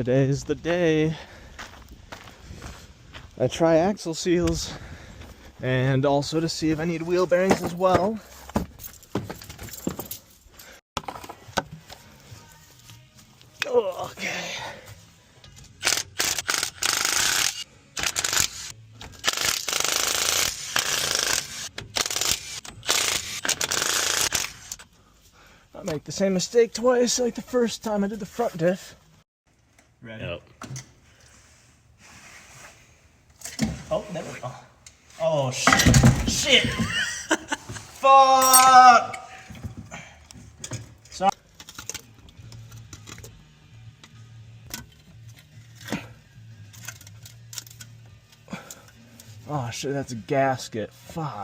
Today's the day. I try axle seals and also to see if I need wheel bearings as well. Okay. I make the same mistake twice, like the first time I did the front diff. Ready? Yep. Oh, there we go. Oh, shit. Shit! Fuck! Sorry. Oh, shit, that's a gasket. Fuck.